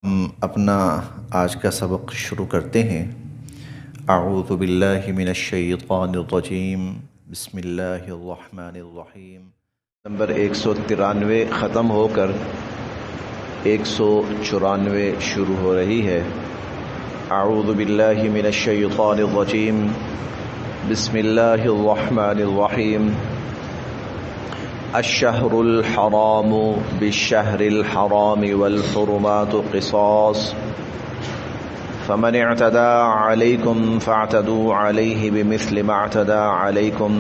ہم اپنا آج کا سبق شروع کرتے ہیں۔ اعوذ باللہ من الشیطان الرجیم، بسم اللہ الرحمن الرحیم۔ نمبر 193 ختم ہو کر 194 شروع ہو رہی ہے۔ اعوذ باللہ من الشیطان الرجیم، بسم اللہ الرحمن الرحیم۔ الشہر الحرام بالشہر الحرام والحرمات قصاص فمن اعتدى عليكم فاعتدوا عليه بمثل ما اعتدى عليكم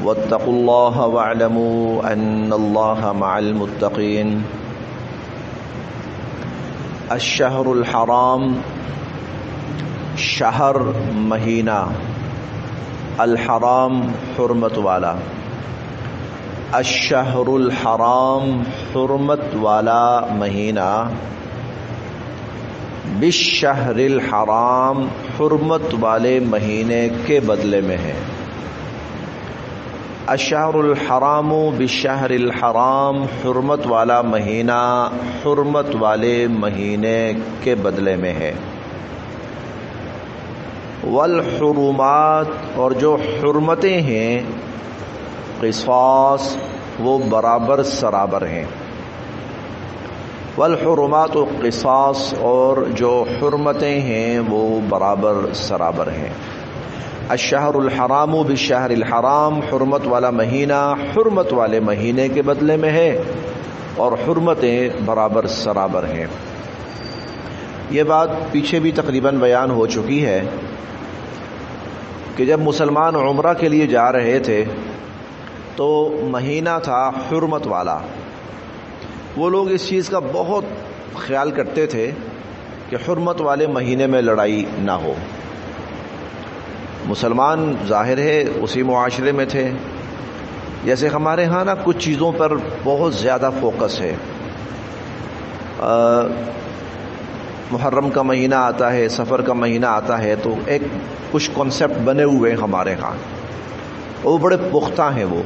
واتقوا الله واعلموا ان الله مع المتقين۔ الشہر الحرام، شہر مہینہ، الحرام حرمت والا، الشہر الحرام حرمت والا مہینہ، بالشہر الحرام حرمت والے مہینے کے بدلے میں ہے۔ الشہر الحرام بالشہر الحرام حرمت والا مہینہ حرمت والے مہینے کے بدلے میں ہے۔ والحرمات، اور جو حرمتیں ہیں، قصاص وہ برابر سرابر ہیں۔ والحرمات قصاص، اور جو حرمتیں ہیں وہ برابر سرابر ہیں۔ الشہر الحرام بالشہر الحرام، حرمت والا مہینہ حرمت والے مہینے کے بدلے میں ہے، اور حرمتیں برابر سرابر ہیں۔ یہ بات پیچھے بھی تقریباً بیان ہو چکی ہے کہ جب مسلمان عمرہ کے لیے جا رہے تھے تو مہینہ تھا حرمت والا۔ وہ لوگ اس چیز کا بہت خیال کرتے تھے کہ حرمت والے مہینے میں لڑائی نہ ہو۔ مسلمان ظاہر ہے اسی معاشرے میں تھے، جیسے ہمارے ہاں نا کچھ چیزوں پر بہت زیادہ فوکس ہے۔ محرم کا مہینہ آتا ہے، سفر کا مہینہ آتا ہے، تو ایک کچھ کانسیپٹ بنے ہوئے ہمارے ہاں، وہ بڑے پختہ ہیں وہ،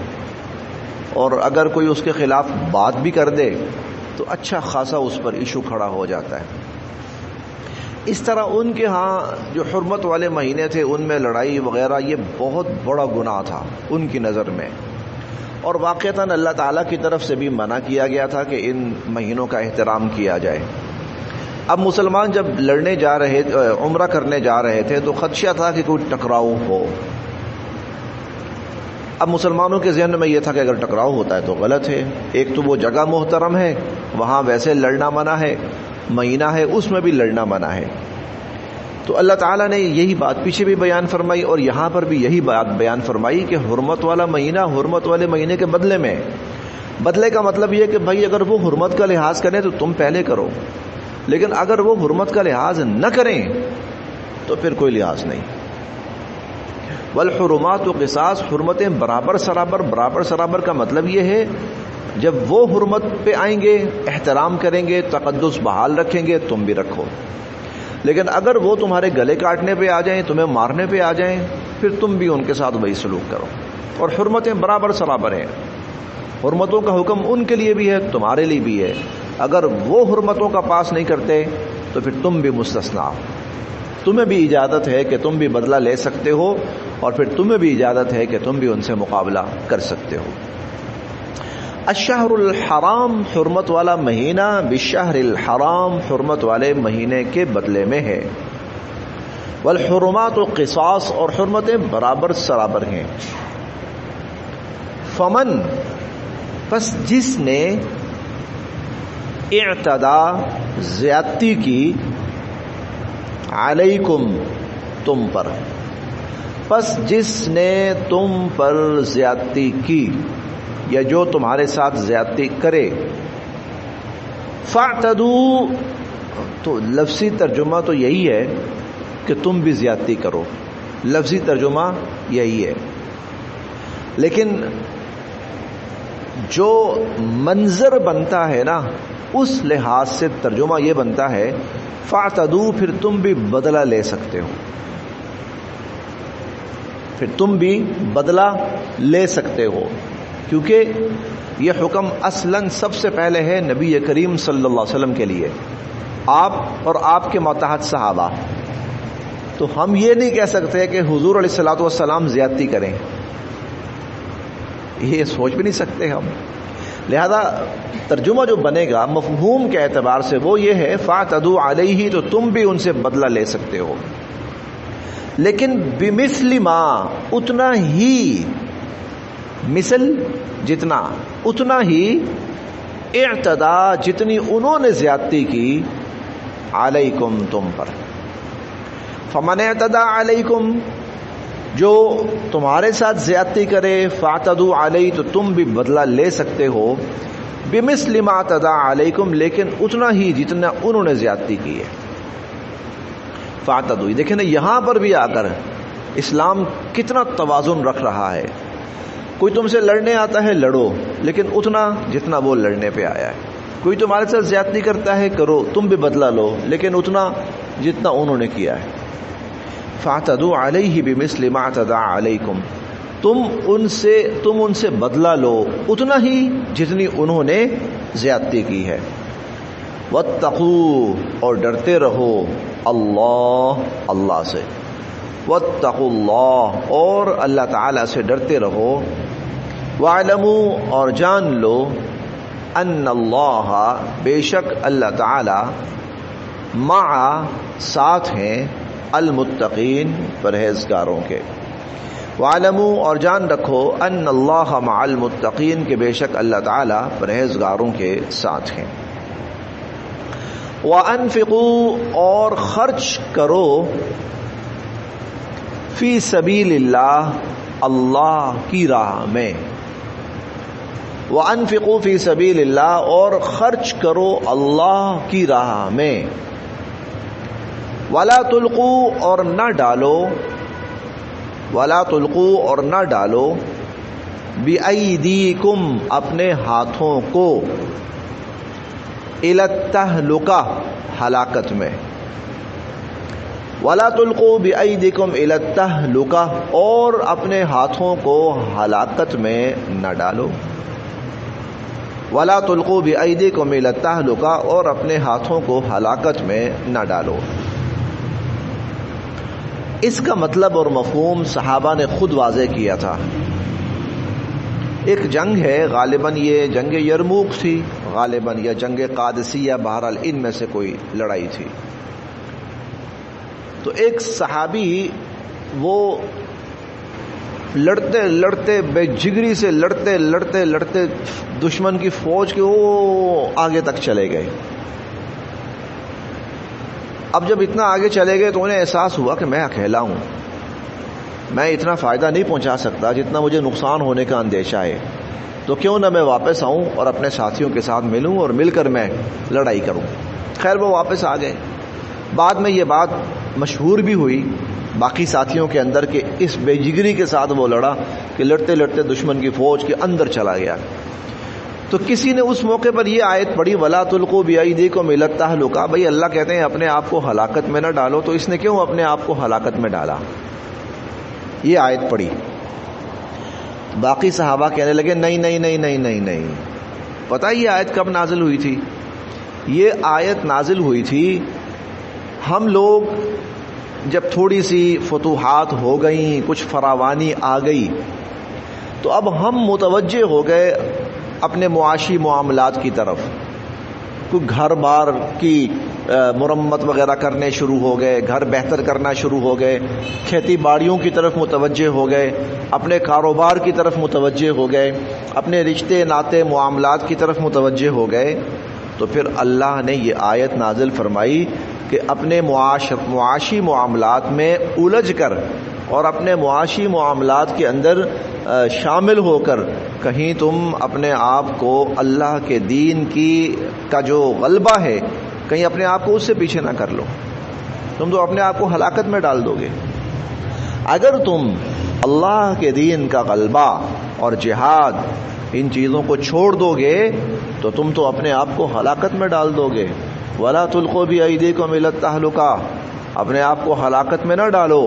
اور اگر کوئی اس کے خلاف بات بھی کر دے تو اچھا خاصا اس پر ایشو کھڑا ہو جاتا ہے۔ اس طرح ان کے ہاں جو حرمت والے مہینے تھے ان میں لڑائی وغیرہ یہ بہت بڑا گناہ تھا ان کی نظر میں، اور واقعتاً اللہ تعالیٰ کی طرف سے بھی منع کیا گیا تھا کہ ان مہینوں کا احترام کیا جائے۔ اب مسلمان جب لڑنے جا رہے، عمرہ کرنے جا رہے تھے تو خدشہ تھا کہ کوئی ٹکراؤ ہو۔ اب مسلمانوں کے ذہن میں یہ تھا کہ اگر ٹکراؤ ہوتا ہے تو غلط ہے، ایک تو وہ جگہ محترم ہے، وہاں ویسے لڑنا منع ہے، مہینہ ہے اس میں بھی لڑنا منع ہے۔ تو اللہ تعالیٰ نے یہی بات پیچھے بھی بیان فرمائی اور یہاں پر بھی یہی بات بیان فرمائی کہ حرمت والا مہینہ حرمت والے مہینے کے بدلے میں۔ بدلے کا مطلب یہ کہ بھائی اگر وہ حرمت کا لحاظ کریں تو تم پہلے کرو، لیکن اگر وہ حرمت کا لحاظ نہ کریں تو پھر کوئی لحاظ نہیں۔ والحرمات و قصاص، حرمتیں برابر سرابر۔ برابر سرابر کا مطلب یہ ہے جب وہ حرمت پہ آئیں گے، احترام کریں گے، تقدس بحال رکھیں گے، تم بھی رکھو، لیکن اگر وہ تمہارے گلے کاٹنے پہ آ جائیں، تمہیں مارنے پہ آ جائیں، پھر تم بھی ان کے ساتھ وہی سلوک کرو۔ اور حرمتیں برابر سرابر ہیں۔ حرمتوں کا حکم ان کے لیے بھی ہے، تمہارے لیے بھی ہے۔ اگر وہ حرمتوں کا پاس نہیں کرتے تو پھر تم بھی مستثنا، تمہیں بھی اجازت ہے کہ تم بھی بدلہ لے سکتے ہو، اور پھر تمہیں بھی اجازت ہے کہ تم بھی ان سے مقابلہ کر سکتے ہو۔ الشہر الحرام، حرمت والا مہینہ، بالشہر الحرام حرمت والے مہینے کے بدلے میں ہے۔ والحرمات قصاص، اور حرمتیں برابر سرابر ہیں۔ فمن، پس جس نے، اعتدا زیادتی کی، علیکم تم پر، پس جس نے تم پر زیادتی کی یا جو تمہارے ساتھ زیادتی کرے، فاعتدوا، تو لفظی ترجمہ تو یہی ہے کہ تم بھی زیادتی کرو، لفظی ترجمہ یہی ہے، لیکن جو منظر بنتا ہے نا اس لحاظ سے ترجمہ یہ بنتا ہے فاعتدوا، پھر تم بھی بدلہ لے سکتے ہو، پھر تم بھی بدلہ لے سکتے ہو، کیونکہ یہ حکم اصلاً سب سے پہلے ہے نبی کریم صلی اللہ علیہ وسلم کے لیے، آپ اور آپ کے ماتحت صحابہ، تو ہم یہ نہیں کہہ سکتے کہ حضور علیہ الصلوۃ والسلام زیادتی کریں، یہ سوچ بھی نہیں سکتے ہم. لہذا ترجمہ جو بنے گا مفہوم کے اعتبار سے وہ یہ ہے فاعتدوا علیہ، تو تم بھی ان سے بدلہ لے سکتے ہو، لیکن بمثل ما، اتنا ہی، مثل جتنا، اتنا ہی، اعتدا جتنی انہوں نے زیادتی کی، علیکم تم پر. فمن اعتدا علیکم، جو تمہارے ساتھ زیادتی کرے، فاعتدوا علیہ، تو تم بھی بدلہ لے سکتے ہو، بمثل ما اعتدا علیکم، لیکن اتنا ہی جتنا انہوں نے زیادتی کی ہے. فاعتدوا، دیکھیں نا یہاں پر بھی آ کر اسلام کتنا توازن رکھ رہا ہے. کوئی تم سے لڑنے آتا ہے لڑو، لیکن اتنا جتنا وہ لڑنے پہ آیا ہے. کوئی تمہارے ساتھ زیادتی کرتا ہے کرو، تم بھی بدلہ لو، لیکن اتنا جتنا انہوں نے کیا ہے. فاعتدوا علیہ بمثل ما اعتدى علیکم، تم ان سے بدلہ لو اتنا ہی جتنی انہوں نے زیادتی کی ہے. واتقوا، اور ڈرتے رہو، اللہ سے. واتقوا اللہ، اور اللہ تعالی سے ڈرتے رہو. واعلموا، اور جان لو، ان اللہ، بے شک اللہ تعالی، مع، ساتھ ہیں، المتقین، پرہیزگاروں کے. وَاعْلَمُوا، اور جان رکھو، ان اللہ مع المتقین، کہ بے شک اللہ تعالی پرہیزگاروں کے ساتھ ہیں. وَأَنفِقُوا، اور خرچ کرو، فی سبیل اللہ، اللہ کی راہ میں. وَأَنفِقُوا فی سبیل اللہ، اور خرچ کرو اللہ کی راہ میں. وَلَا تُلْقُوا، اور نہ ڈالو، وَلَا تُلْقُوا، اور نہ ڈالو، بِأَيْدِيكُمْ، اپنے ہاتھوں کو، إِلَى التَّهْلُكَةِ، ہلاکت میں. وَلَا تُلْقُوا بِأَيْدِيكُمْ إِلَى التَّهْلُكَةِ، اور اپنے ہاتھوں کو ہلاکت میں نہ ڈالو. وَلَا تُلْقُوا بِأَيْدِيكُمْ إِلَى التَّهْلُكَةِ، اور اپنے ہاتھوں کو ہلاکت میں نہ ڈالو. اس کا مطلب اور مفہوم صحابہ نے خود واضح کیا تھا. ایک جنگ ہے، غالباً یہ جنگ یرموک تھی، غالباً یا جنگ قادسیہ، بہرحال ان میں سے کوئی لڑائی تھی. تو ایک صحابی وہ لڑتے لڑتے، بے جگری سے لڑتے لڑتے لڑتے دشمن کی فوج کے وہ آگے تک چلے گئے. اب جب اتنا آگے چلے گئے تو انہیں احساس ہوا کہ میں اکیلا ہوں، میں اتنا فائدہ نہیں پہنچا سکتا جتنا مجھے نقصان ہونے کا اندیشہ ہے، تو کیوں نہ میں واپس آؤں اور اپنے ساتھیوں کے ساتھ ملوں اور مل کر میں لڑائی کروں. خیر وہ واپس آ گئے. بعد میں یہ بات مشہور بھی ہوئی باقی ساتھیوں کے اندر کہ اس بے جگری کے ساتھ وہ لڑا کہ لڑتے لڑتے دشمن کی فوج کے اندر چلا گیا. تو کسی نے اس موقع پر یہ آیت پڑھی، وَلَا تُلْقُوا بِأَيْدِيكُمْ إِلَى التَّهْلُكَةِ، بھئی اللہ کہتے ہیں اپنے آپ کو ہلاکت میں نہ ڈالو، تو اس نے کیوں اپنے آپ کو ہلاکت میں ڈالا؟ یہ آیت پڑھی. باقی صحابہ کہنے لگے نہیں نہیں نہیں نہیں نہیں نہیں. پتہ یہ آیت کب نازل ہوئی تھی؟ یہ آیت نازل ہوئی تھی ہم لوگ جب تھوڑی سی فتوحات ہو گئیں، کچھ فراوانی آ گئی، تو اب ہم متوجہ ہو گئے اپنے معاشی معاملات کی طرف. کوئی گھر بار کی مرمت وغیرہ کرنے شروع ہو گئے، گھر بہتر کرنا شروع ہو گئے، کھیتی باڑیوں کی طرف متوجہ ہو گئے، اپنے کاروبار کی طرف متوجہ ہو گئے، اپنے رشتے ناطے معاملات کی طرف متوجہ ہو گئے. تو پھر اللہ نے یہ آیت نازل فرمائی کہ اپنے معاشی معاملات میں الجھ کر اور اپنے معاشی معاملات کے اندر شامل ہو کر کہیں تم اپنے آپ کو اللہ کے دین کا جو غلبہ ہے کہیں اپنے آپ کو اس سے پیچھے نہ کر لو. تم تو اپنے آپ کو ہلاکت میں ڈال دو گے. اگر تم اللہ کے دین کا غلبہ اور جہاد ان چیزوں کو چھوڑ دو گے تو تم تو اپنے آپ کو ہلاکت میں ڈال دو گے. وَلَا تُلْقُوا بِأَيْدِيكُمْ إِلَى التَّهْلُكَةِ، اپنے آپ کو ہلاکت میں نہ ڈالو.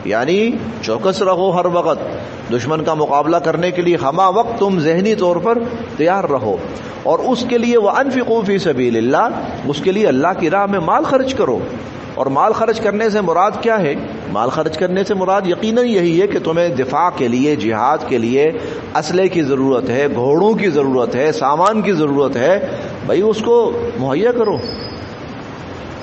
یعنی چوکس رہو ہر وقت، دشمن کا مقابلہ کرنے کے لیے ہمہ وقت تم ذہنی طور پر تیار رہو، اور اس کے لیے وَأَنفِقُوا فِي سَبِيلِ اللَّهِ، اس کے لیے اللہ کی راہ میں مال خرچ کرو۔ اور مال خرچ کرنے سے مراد کیا ہے؟ مال خرچ کرنے سے مراد یقیناً یہی ہے کہ تمہیں دفاع کے لیے، جہاد کے لیے اسلحے کی ضرورت ہے، گھوڑوں کی ضرورت ہے، سامان کی ضرورت ہے، بھائی اس کو مہیا کرو۔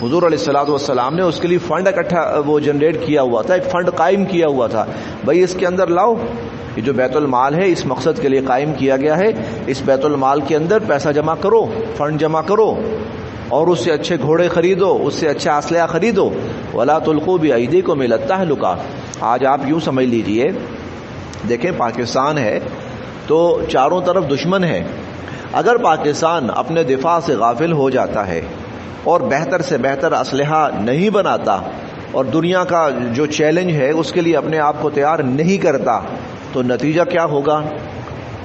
حضور علیہ الصلوۃ والسلام نے اس کے لیے فنڈ اکٹھا وہ جنریٹ کیا ہوا تھا، ایک فنڈ قائم کیا ہوا تھا، بھائی اس کے اندر لاؤ، یہ جو بیت المال ہے اس مقصد کے لیے قائم کیا گیا ہے، اس بیت المال کے اندر پیسہ جمع کرو، فنڈ جمع کرو، اور اس سے اچھے گھوڑے خریدو، اس سے اچھا اسلحہ خریدو۔ وَلَا تُلْقُوا بِأَيْدِيكُمْ إِلَى التَّهْلُكَةِ۔ آج آپ یوں سمجھ لیجئے، دیکھیں پاکستان ہے تو چاروں طرف دشمن ہے، اگر پاکستان اپنے دفاع سے غافل ہو جاتا ہے اور بہتر سے بہتر اسلحہ نہیں بناتا اور دنیا کا جو چیلنج ہے اس کے لیے اپنے آپ کو تیار نہیں کرتا، تو نتیجہ کیا ہوگا؟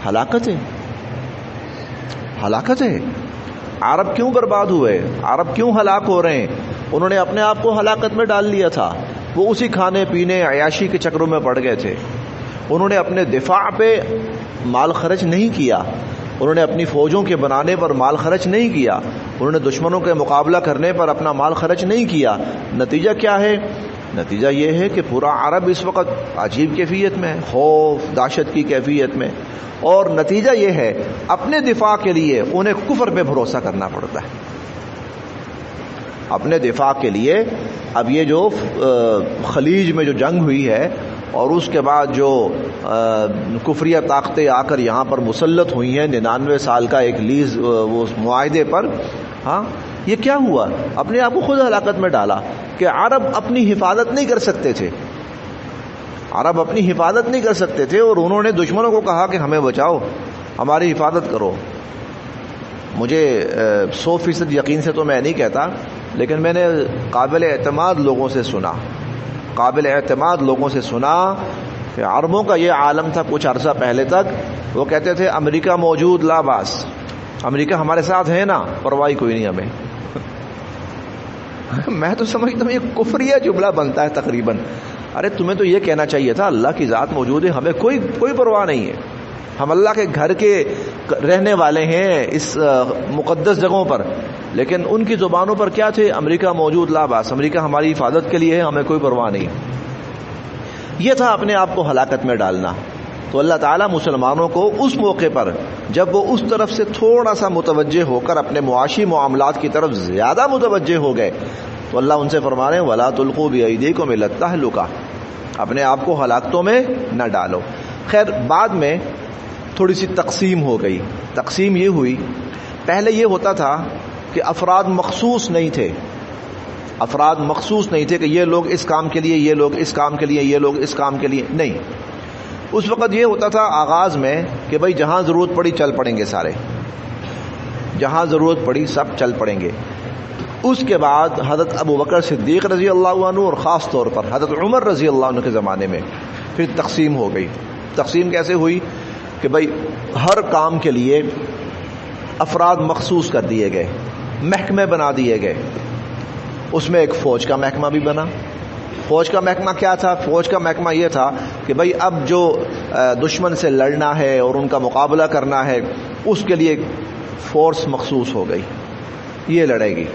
ہلاکت ہے، ہلاکت ہے۔ عرب کیوں برباد ہوئے؟ عرب کیوں ہلاک ہو رہے ہیں؟ انہوں نے اپنے آپ کو ہلاکت میں ڈال لیا تھا، وہ اسی کھانے پینے عیاشی کے چکروں میں پڑ گئے تھے، انہوں نے اپنے دفاع پہ مال خرچ نہیں کیا، انہوں نے اپنی فوجوں کے بنانے پر مال خرچ نہیں کیا، انہوں نے دشمنوں کے مقابلہ کرنے پر اپنا مال خرچ نہیں کیا۔ نتیجہ کیا ہے؟ نتیجہ یہ ہے کہ پورا عرب اس وقت عجیب کیفیت میں ہے، خوف دہشت کی کیفیت میں، اور نتیجہ یہ ہے اپنے دفاع کے لیے انہیں کفر پہ بھروسہ کرنا پڑتا ہے۔ اپنے دفاع کے لیے اب یہ جو خلیج میں جو جنگ ہوئی ہے اور اس کے بعد جو کفریہ طاقتیں آ کر یہاں پر مسلط ہوئی ہیں 99 سال کا ایک لیز وہ معاہدے پر، ہاں یہ کیا ہوا؟ اپنے آپ کو خود ہلاکت میں ڈالا کہ عرب اپنی حفاظت نہیں کر سکتے تھے، عرب اپنی حفاظت نہیں کر سکتے تھے، اور انہوں نے دشمنوں کو کہا کہ ہمیں بچاؤ، ہماری حفاظت کرو۔ مجھے 100% یقین سے تو میں نہیں کہتا، لیکن میں نے قابل اعتماد لوگوں سے سنا، قابل اعتماد لوگوں سے سنا کہ عربوں کا یہ عالم تھا کچھ عرصہ پہلے تک، وہ کہتے تھے امریکہ موجود لا باس، امریکہ ہمارے ساتھ ہے نا، پرواہ کوئی نہیں ہمیں۔ میں تو سمجھتا ہوں یہ کفریہ جملہ بنتا ہے تقریباً۔ ارے تمہیں تو یہ کہنا چاہیے تھا اللہ کی ذات موجود ہے، ہمیں کوئی پرواہ نہیں ہے، ہم اللہ کے گھر کے رہنے والے ہیں اس مقدس جگہوں پر، لیکن ان کی زبانوں پر کیا تھے؟ امریکہ موجود لا باس، امریکہ ہماری حفاظت کے لیے ہے، ہمیں کوئی پرواہ نہیں۔ یہ تھا اپنے آپ کو ہلاکت میں ڈالنا۔ تو اللہ تعالیٰ مسلمانوں کو اس موقع پر جب وہ اس طرف سے تھوڑا سا متوجہ ہو کر اپنے معاشی معاملات کی طرف زیادہ متوجہ ہو گئے تو اللہ ان سے فرما رہے ہیں وَلَا تُلْقُوا بِأَيْدِيكُمْ إِلَى التَّهْلُكَةِ، اپنے آپ کو ہلاکتوں میں نہ ڈالو۔ خیر بعد میں تھوڑی سی تقسیم ہو گئی۔ تقسیم یہ ہوئی، پہلے یہ ہوتا تھا کہ افراد مخصوص نہیں تھے، افراد مخصوص نہیں تھے کہ یہ لوگ اس کام کے لیے، یہ لوگ اس کام کے لیے، یہ لوگ اس کام کے لیے، نہیں۔ اس وقت یہ ہوتا تھا آغاز میں کہ بھائی جہاں ضرورت پڑی چل پڑیں گے سارے، جہاں ضرورت پڑی سب چل پڑیں گے۔ اس کے بعد حضرت ابو بکر صدیق رضی اللہ عنہ اور خاص طور پر حضرت عمر رضی اللہ عنہ کے زمانے میں پھر تقسیم ہو گئی۔ تقسیم کیسے ہوئی کہ بھائی ہر کام کے لیے افراد مخصوص کر دیے گئے، محکمے بنا دیے گئے۔ اس میں ایک فوج کا محکمہ بھی بنا۔ فوج کا محکمہ کیا تھا؟ فوج کا محکمہ یہ تھا کہ بھئی اب جو دشمن سے لڑنا ہے اور ان کا مقابلہ کرنا ہے اس کے لیے ایک فورس مخصوص ہو گئی، یہ لڑے گی۔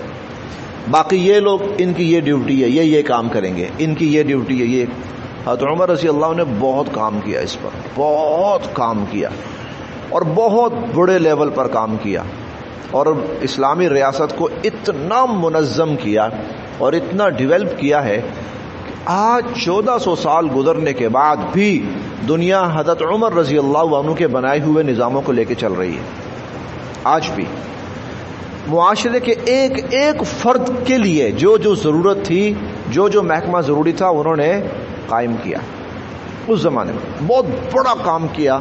باقی یہ لوگ ان کی یہ ڈیوٹی ہے، یہ کام کریں گے، ان کی یہ ڈیوٹی ہے۔ یہ حضرت عمر رضی اللہ عنہ نے بہت کام کیا، اس پر بہت کام کیا اور بہت بڑے لیول پر کام کیا، اور اسلامی ریاست کو اتنا منظم کیا اور اتنا ڈیولپ کیا ہے کہ آج 1400 سال گزرنے کے بعد بھی دنیا حضرت عمر رضی اللہ عنہ کے بنائے ہوئے نظاموں کو لے کے چل رہی ہے۔ آج بھی معاشرے کے ایک ایک فرد کے لیے جو جو ضرورت تھی، جو جو محکمہ ضروری تھا، انہوں نے قائم کیا۔ اس زمانے میں بہت بڑا کام کیا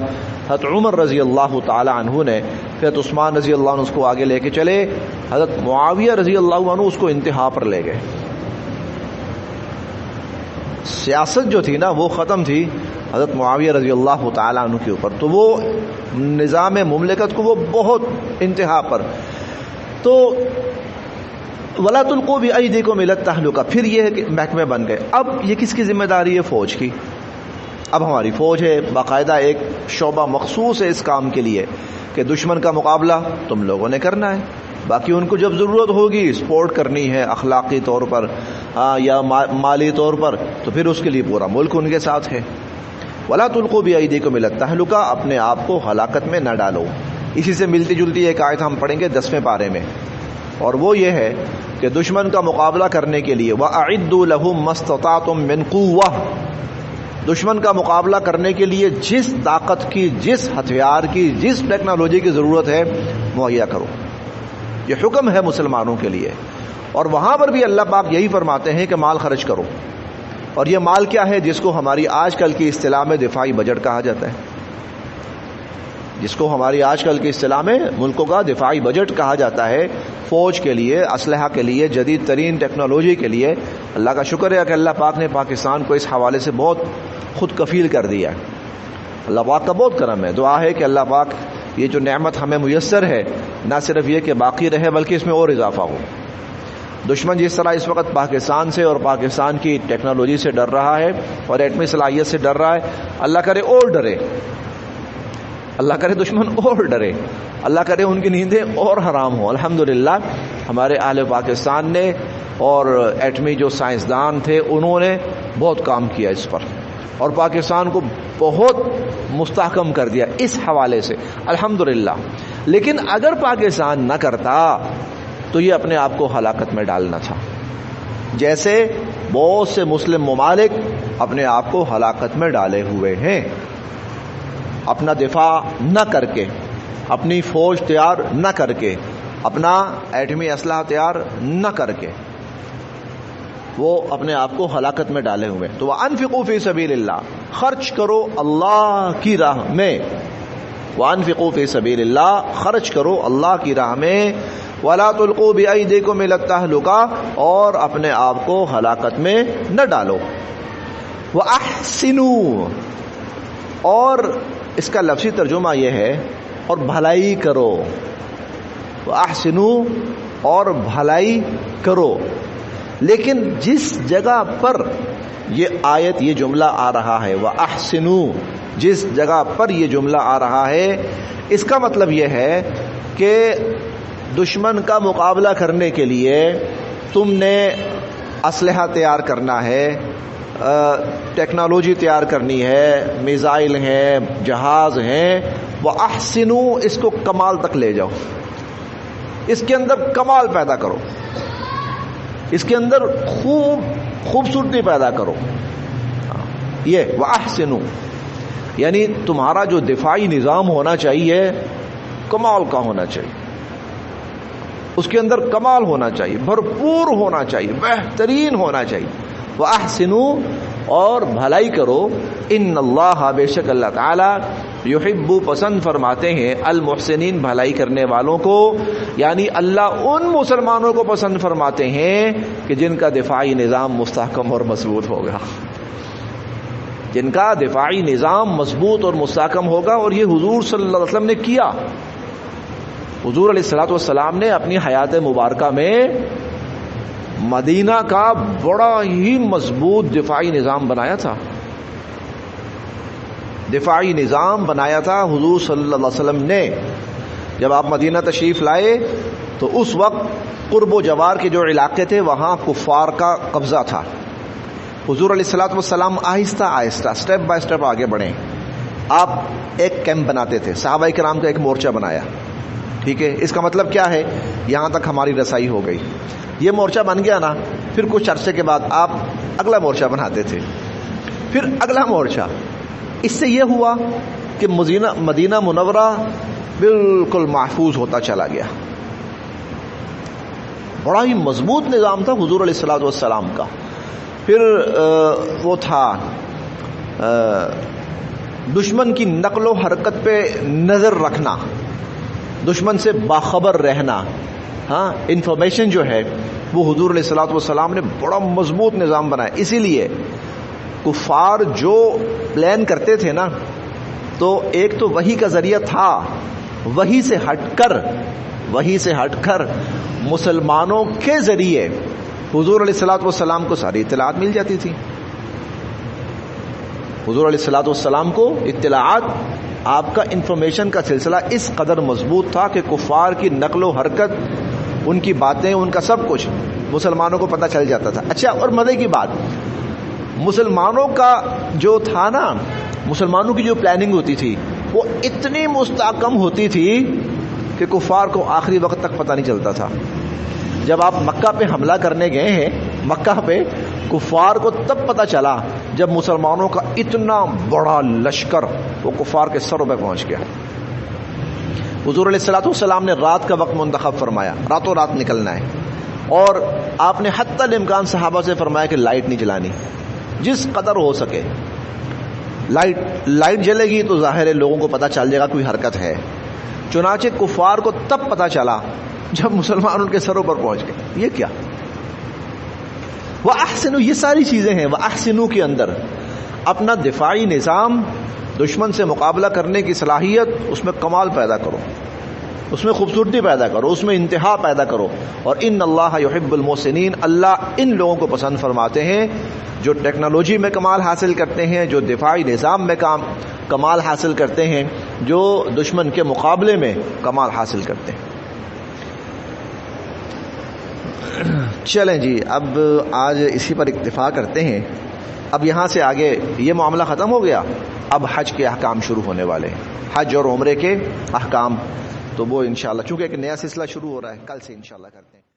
حضرت عمر رضی اللہ تعالی عنہ نے، حضرت عثمان رضی اللہ عنہ اس کو آگے لے کے چلے، حضرت معاویہ رضی اللہ عنہ اس کو انتہا پر لے گئے۔ سیاست جو تھی نا وہ ختم تھی حضرت معاویہ رضی اللہ تعالی عنہ کے اوپر، تو وہ نظام مملکت کو وہ بہت انتہا پر۔ تو ولا تلقوا بأیدیکم الی التہلکہ، پھر یہ ہے کہ محکمے بن گئے. اب یہ کس کی ذمہ داری ہے؟ فوج کی. اب ہماری فوج ہے، باقاعدہ ایک شعبہ مخصوص ہے اس کام کے لیے کہ دشمن کا مقابلہ تم لوگوں نے کرنا ہے. باقی ان کو جب ضرورت ہوگی سپورٹ کرنی ہے اخلاقی طور پر یا مالی طور پر، تو پھر اس کے لیے پورا ملک ان کے ساتھ ہے. ولا تلقوا بأیدیکم الی التہلکہ، اپنے آپ کو ہلاکت میں نہ ڈالو. اسی سے ملتی جلتی ایک آیت ہم پڑھیں گے 10ویں پارے میں، اور وہ یہ ہے کہ دشمن کا مقابلہ کرنے کے لیے وَأَعِدُّوا لَهُم مَّا اسْتَطَعْتُم مِّن قُوَّةٍ، دشمن کا مقابلہ کرنے کے لیے جس طاقت کی، جس ہتھیار کی، جس ٹیکنالوجی کی ضرورت ہے مہیا کرو. یہ حکم ہے مسلمانوں کے لیے. اور وہاں پر بھی اللہ پاک یہی فرماتے ہیں کہ مال خرچ کرو. اور یہ مال کیا ہے؟ جس کو ہماری آج کل کی اصطلاح میں دفاعی بجٹ کہا جاتا ہے، جس کو ہماری آج کل کی اصطلاح میں ملکوں کا دفاعی بجٹ کہا جاتا ہے. فوج کے لیے، اسلحہ کے لیے، جدید ترین ٹیکنالوجی کے لیے. اللہ کا شکر ہے کہ اللہ پاک نے پاکستان کو اس حوالے سے بہت خود کفیل کر دیا ہے. اللہ پاک کا بہت کرم ہے. دعا ہے کہ اللہ پاک یہ جو نعمت ہمیں میسر ہے نہ صرف یہ کہ باقی رہے بلکہ اس میں اور اضافہ ہو. دشمن جس طرح اس وقت پاکستان سے اور پاکستان کی ٹیکنالوجی سے ڈر رہا ہے اور ایٹمی صلاحیت سے ڈر رہا ہے، اللہ کرے اور ڈرے، اللہ کرے دشمن اور ڈرے، اللہ کرے ان کی نیندیں اور حرام ہوں. الحمدللہ ہمارے اہل پاکستان نے اور ایٹمی جو سائنسدان تھے انہوں نے بہت کام کیا اس پر، اور پاکستان کو بہت مستحکم کر دیا اس حوالے سے الحمدللہ. لیکن اگر پاکستان نہ کرتا تو یہ اپنے آپ کو ہلاکت میں ڈالنا تھا، جیسے بہت سے مسلم ممالک اپنے آپ کو ہلاکت میں ڈالے ہوئے ہیں. اپنا دفاع نہ کر کے، اپنی فوج تیار نہ کر کے، اپنا ایٹمی اسلحہ تیار نہ کر کے وہ اپنے آپ کو ہلاکت میں ڈالے ہوئے. تو وَأَنفِقُوا فِي سَبِيلِ اللَّهِ، خرچ کرو اللہ کی راہ میں. وَأَنفِقُوا فِي سَبِيلِ اللَّهِ، خرچ کرو اللہ کی راہ میں. وَلَا تُلْقُوا بِأَيْدِيكُمْ إِلَى التَّهْلُكَةِ، اور اپنے آپ کو ہلاکت میں نہ ڈالو. وَأَحْسِنُوا، اور اس کا لفظی ترجمہ یہ ہے اور بھلائی کرو. وَأَحْسِنُوا، اور بھلائی کرو. لیکن جس جگہ پر یہ آیت، یہ جملہ آ رہا ہے وَأَحْسِنُوا، جس جگہ پر یہ جملہ آ رہا ہے، اس کا مطلب یہ ہے کہ دشمن کا مقابلہ کرنے کے لیے تم نے اسلحہ تیار کرنا ہے، ٹیکنالوجی تیار کرنی ہے، میزائل ہیں، جہاز ہیں. وَأَحْسِنُوا، اس کو کمال تک لے جاؤ، اس کے اندر کمال پیدا کرو، اس کے اندر خوبصورتی پیدا کرو. یہ وَأَحْسِنُوا یعنی تمہارا جو دفاعی نظام ہونا چاہیے کمال کا ہونا چاہیے، اس کے اندر کمال ہونا چاہیے، بھرپور ہونا چاہیے، بہترین ہونا چاہیے. وَأَحْسِنُوا، اور بھلائی کرو. ان اللہ، بے شک اللہ تعالی، یحب، پسند فرماتے ہیں، المحسنین، بھلائی کرنے والوں کو. یعنی اللہ ان مسلمانوں کو پسند فرماتے ہیں کہ جن کا دفاعی نظام مستحکم اور مضبوط ہوگا، جن کا دفاعی نظام مضبوط اور مستحکم ہوگا. اور یہ حضور صلی اللہ علیہ وسلم نے کیا. حضور علیہ الصلوۃ والسلام نے اپنی حیات مبارکہ میں مدینہ کا بڑا ہی مضبوط دفاعی نظام بنایا تھا. دفاعی نظام بنایا تھا حضور صلی اللہ علیہ وسلم نے. جب آپ مدینہ تشریف لائے تو اس وقت قرب و جوار کے جو علاقے تھے وہاں کفار کا قبضہ تھا. حضور علیہ الصلوۃ والسلام آہستہ آہستہ اسٹیپ بائی اسٹیپ آگے بڑھے. آپ ایک کیمپ بناتے تھے، صحابہ کرام کا ایک مورچہ بنایا. ٹھیک ہے، اس کا مطلب کیا ہے؟ یہاں تک ہماری رسائی ہو گئی. یہ مورچہ بن گیا نا، پھر کچھ عرصے کے بعد آپ اگلا مورچہ بناتے تھے، پھر اگلا مورچہ. اس سے یہ ہوا کہ مدینہ منورہ بالکل محفوظ ہوتا چلا گیا. بڑا ہی مضبوط نظام تھا حضور علیہ الصلوۃ والسلام کا. پھر وہ تھا دشمن کی نقل و حرکت پہ نظر رکھنا، دشمن سے باخبر رہنا. ہاں، انفارمیشن جو ہے وہ حضور علیہ الصلوۃ والسلام نے بڑا مضبوط نظام بنایا. اسی لیے کفار جو پلان کرتے تھے نا، تو ایک تو وحی کا ذریعہ تھا، وحی سے ہٹ کر وہیں سے ہٹ کر مسلمانوں کے ذریعے حضور علیہ الصلوۃ والسلام کو ساری اطلاعات مل جاتی تھی. حضور علیہ الصلوۃ والسلام کو اطلاعات، آپ کا انفارمیشن کا سلسلہ اس قدر مضبوط تھا کہ کفار کی نقل و حرکت، ان کی باتیں، ان کا سب کچھ مسلمانوں کو پتہ چل جاتا تھا. اچھا، اور مزے کی بات، مسلمانوں کا جو تھا نا، مسلمانوں کی جو پلاننگ ہوتی تھی وہ اتنی مستحکم ہوتی تھی کہ کفار کو آخری وقت تک پتہ نہیں چلتا تھا. جب آپ مکہ پہ حملہ کرنے گئے ہیں، مکہ پہ کفار کو تب پتہ چلا جب مسلمانوں کا اتنا بڑا لشکر وہ کفار کے سروں پہ پہنچ گیا. حضور علیہ الصلوۃ والسلام نے رات کا وقت منتخب فرمایا، راتوں رات نکلنا ہے، اور آپ نے حتی الامکان صحابہ سے فرمایا کہ لائٹ نہیں جلانی، جس قدر ہو سکے. لائٹ جلے گی تو ظاہر ہے لوگوں کو پتہ چل جائے گا کوئی حرکت ہے. چنانچہ کفار کو تب پتہ چلا جب مسلمان ان کے سروں پر پہنچ گئے. یہ کیا؟ وَأَحْسِنُوا، یہ ساری چیزیں ہیں. وَأَحْسِنُوا کے اندر اپنا دفاعی نظام، دشمن سے مقابلہ کرنے کی صلاحیت، اس میں کمال پیدا کرو، اس میں خوبصورتی پیدا کرو، اس میں انتہا پیدا کرو. اور ان اللہ یحب المحسنین، اللہ ان لوگوں کو پسند فرماتے ہیں جو ٹیکنالوجی میں کمال حاصل کرتے ہیں، جو دفاعی نظام میں کمال حاصل کرتے ہیں، جو دشمن کے مقابلے میں کمال حاصل کرتے ہیں. چلیں جی، اب آج اسی پر اکتفا کرتے ہیں. اب یہاں سے آگے یہ معاملہ ختم ہو گیا، اب حج کے احکام شروع ہونے والے ہیں، حج اور عمرے کے احکام. تو وہ انشاءاللہ چونکہ ایک نیا سلسلہ شروع ہو رہا ہے، کل سے انشاءاللہ کرتے ہیں.